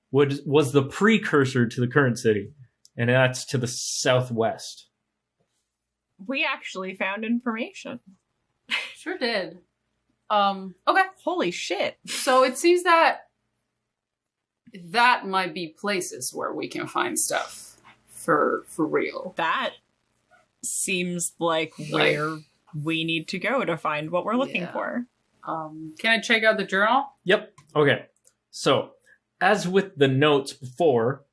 what was the precursor to the current city, and that's to the southwest.
We actually found information.
Sure did. Okay.
Holy shit.
So it seems that might be places where we can find stuff for real.
That seems like where we need to go to find what we're looking
Yeah.
for.
Can I check out the journal?
Yep. Okay. So, as with the notes before,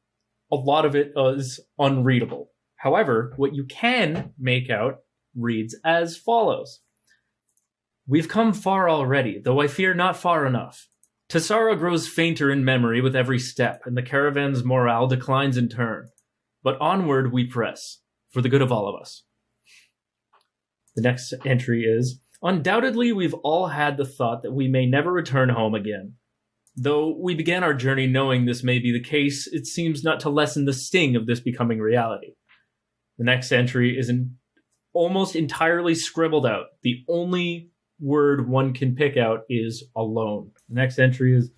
a lot of it is unreadable. However, what you can make out reads as follows. We've come far already, though I fear not far enough. Tessara grows fainter in memory with every step, and the caravan's morale declines in turn. But onward we press, for the good of all of us. The next entry is, undoubtedly we've all had the thought that we may never return home again. Though we began our journey knowing this may be the case, it seems not to lessen the sting of this becoming reality. The next entry is almost entirely scribbled out. The only word one can pick out is alone. The next entry is,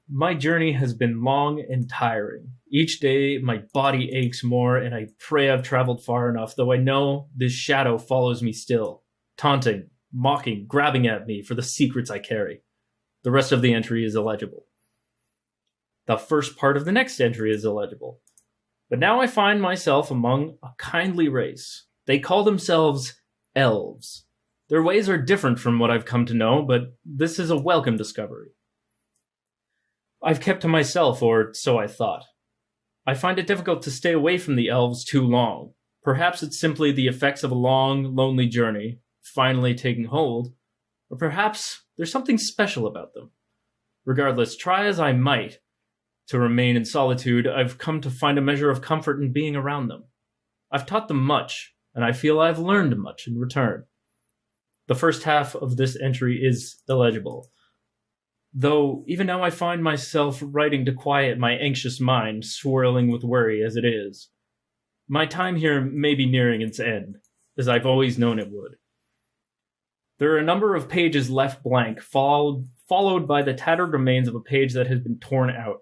my journey has been long and tiring. Each day my body aches more, and I pray I've traveled far enough, though I know this shadow follows me still, taunting, mocking, grabbing at me for the secrets I carry. The rest of the entry is illegible. The first part of the next entry is illegible. But now I find myself among a kindly race. They call themselves elves. Their ways are different from what I've come to know, but this is a welcome discovery. I've kept to myself, or so I thought. I find it difficult to stay away from the elves too long. Perhaps it's simply the effects of a long, lonely journey finally taking hold, or perhaps there's something special about them. Regardless, try as I might to remain in solitude, I've come to find a measure of comfort in being around them. I've taught them much, and I feel I've learned much in return. The first half of this entry is illegible, though even now I find myself writing to quiet my anxious mind, swirling with worry as it is. My time here may be nearing its end, as I've always known it would. There are a number of pages left blank, followed by the tattered remains of a page that has been torn out.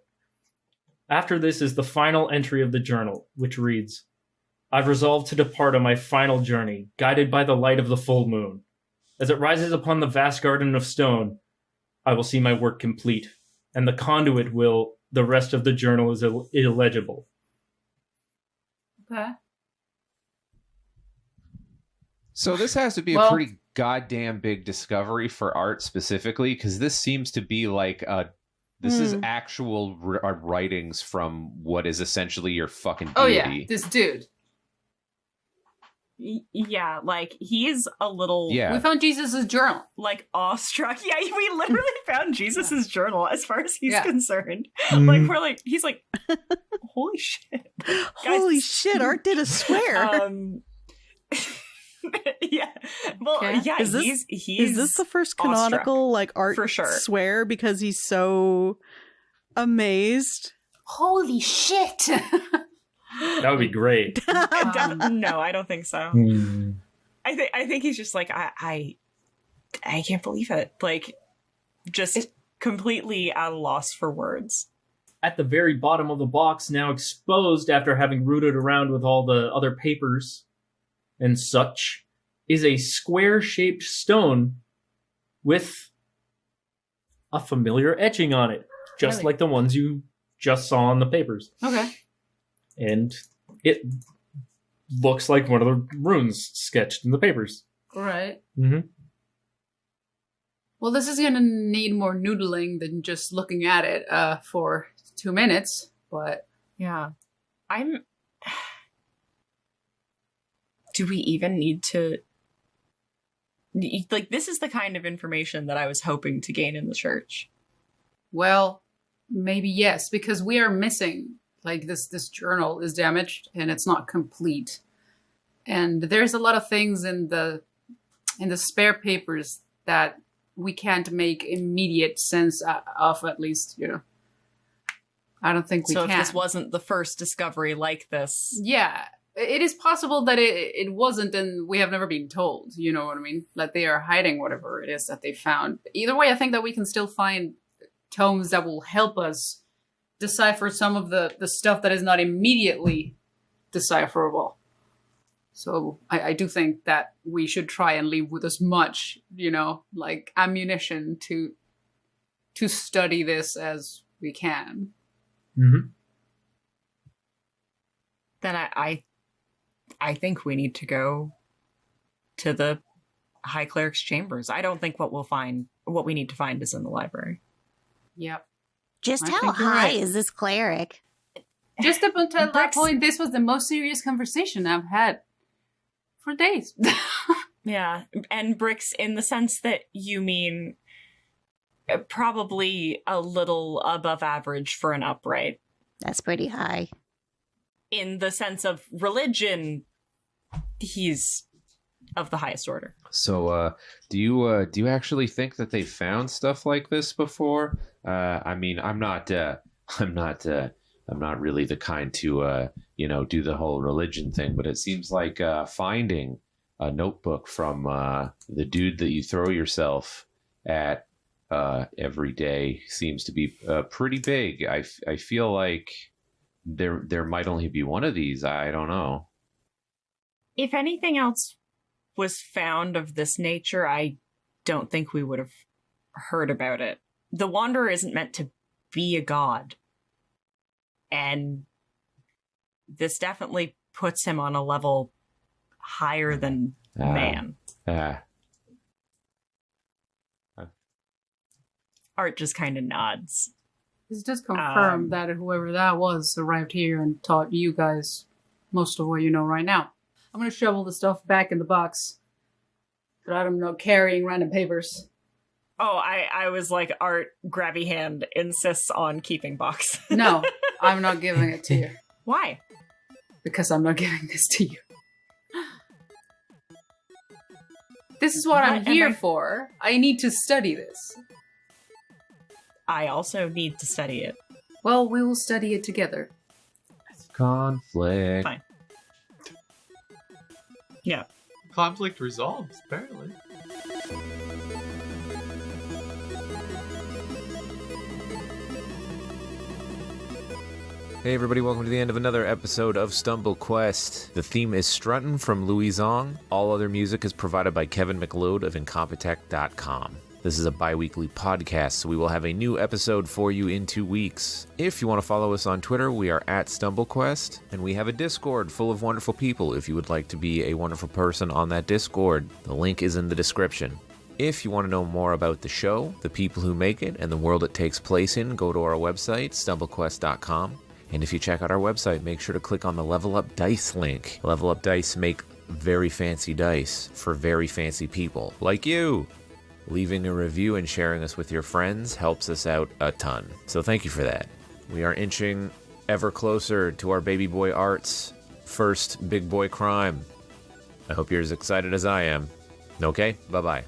After this is the final entry of the journal, which reads, I've resolved to depart on my final journey, guided by the light of the full moon. As it rises upon the vast garden of stone, I will see my work complete, and the conduit will, the rest of the journal is illegible.
Okay.
So this has to be a pretty goddamn big discovery for Art specifically, because this seems to be like this is actual writings from what is essentially your fucking deity.
Oh yeah, this dude.
Yeah, like, he is a little...
Yeah.
We found Jesus' journal.
Like, awestruck. Yeah, we literally found Jesus' journal as far as he's concerned.
Mm.
Like, we're like, he's like, holy shit.
Holy shit, Art did a swear.
Yeah. Well, yeah,
is this,
he's
is this the first canonical, like, Art
for sure.
swear because he's so amazed?
Holy shit.
That would be great.
No, I don't think so.
Mm.
I think he's just like, I can't believe it. Like, just completely at a loss for words.
At the very bottom of the box, now exposed after having rooted around with all the other papers and such, is a square-shaped stone with a familiar etching on it, just like the ones you just saw on the papers.
Okay.
And it looks like one of the runes sketched in the papers.
Right.
Mm-hmm.
Well, this is going to need more noodling than just looking at it for 2 minutes, but...
Yeah. Do we even need to... Like, this is the kind of information that I was hoping to gain in the church.
Well, maybe yes, because we are missing... Like, this journal is damaged, and it's not complete. And there's a lot of things in the spare papers that we can't make immediate sense of, at least, you know. I don't think we can. So
if this wasn't the first discovery like this...
Yeah. It is possible that it wasn't, and we have never been told, you know what I mean? Like, they are hiding whatever it is that they found. Either way, I think that we can still find tomes that will help us decipher some of the stuff that is not immediately decipherable. So I do think that we should try and leave with as much, you know, like, ammunition to study this as we can.
Mm-hmm.
Then I think we need to go to the High Cleric's chambers. I don't think what we need to find is in the library.
Yep.
Just
I
how
think you're
high
right.
is this cleric?
Just up until that
Brix-
point, this was the most serious conversation I've had for days.
Yeah, and Brix, in the sense that you mean probably a little above average for an upright.
That's pretty high.
In the sense of religion, he's of the highest order.
So, do you actually think that they found stuff like this before? I mean, I'm not really the kind to, do the whole religion thing, but it seems like finding a notebook from the dude that you throw yourself at every day seems to be pretty big. I feel like there might only be one of these. I don't know.
If anything else was found of this nature, I don't think we would have heard about it. The Wanderer isn't meant to be a god. And this definitely puts him on a level higher than man. Art just kind of nods.
This does confirm that whoever that was arrived here and taught you guys most of what you know right now. I'm going to shovel the stuff back in the box. But I'm not carrying random papers.
Oh, I was like, Art, grabby hand, insists on keeping box.
No, I'm not giving it to you.
Why?
Because I'm not giving this to you. This is what I'm here for. I need to study this.
I also need to study it.
Well, we will study it together.
Conflict.
Fine. Yeah.
Conflict resolved, apparently.
Hey everybody, welcome to the end of another episode of Stumble Quest. The theme is Struttin from Louie Zong. All other music is provided by Kevin McLeod of Incompetech.com. This is a bi-weekly podcast, so we will have a new episode for you in 2 weeks. If you want to follow us on Twitter, we are at StumbleQuest, and we have a Discord full of wonderful people if you would like to be a wonderful person on that Discord. The link is in the description. If you want to know more about the show, the people who make it, and the world it takes place in, go to our website, StumbleQuest.com. And if you check out our website, make sure to click on the Level Up Dice link. Level Up Dice make very fancy dice for very fancy people, like you. Leaving a review and sharing us with your friends helps us out a ton. So thank you for that. We are inching ever closer to our baby boy Art's first big boy crime. I hope you're as excited as I am. Okay, bye-bye.